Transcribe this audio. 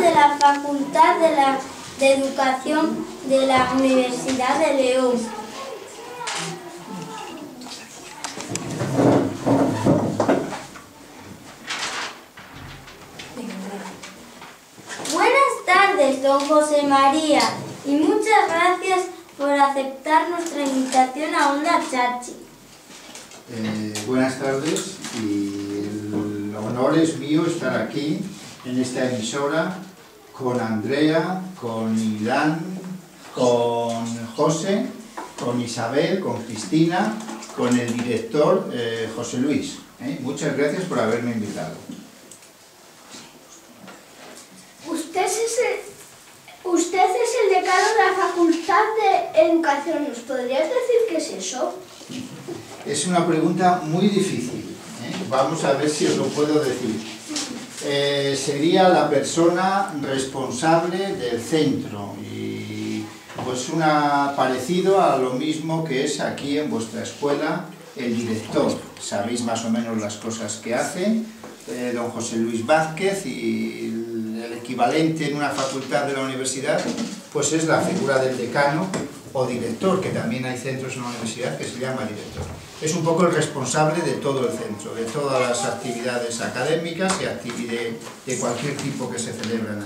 de la Facultad de Educación de la Universidad de León. Buenas tardes, don José María, y muchas gracias por aceptar nuestra invitación a Onda Chachi. Buenas tardes, y el honor es mío estar aquí en esta emisora con Andrea, con Irán, con José, con Isabel, con Cristina, con el director José Luis. Muchas gracias por haberme invitado. Usted es el decano de la Facultad de Educación. ¿Nos podrías decir qué es eso? Es una pregunta muy difícil. Vamos a ver si os lo puedo decir. Sería la persona responsable del centro y pues parecido a lo mismo que es aquí en vuestra escuela el director. Sabéis más o menos las cosas que hace don José Luis Vázquez, y el equivalente en una facultad de la universidad pues es la figura del decano o director, que también hay centros en la universidad que se llama director. Es un poco el responsable de todo el centro, de todas las actividades académicas y de cualquier tipo que se celebran.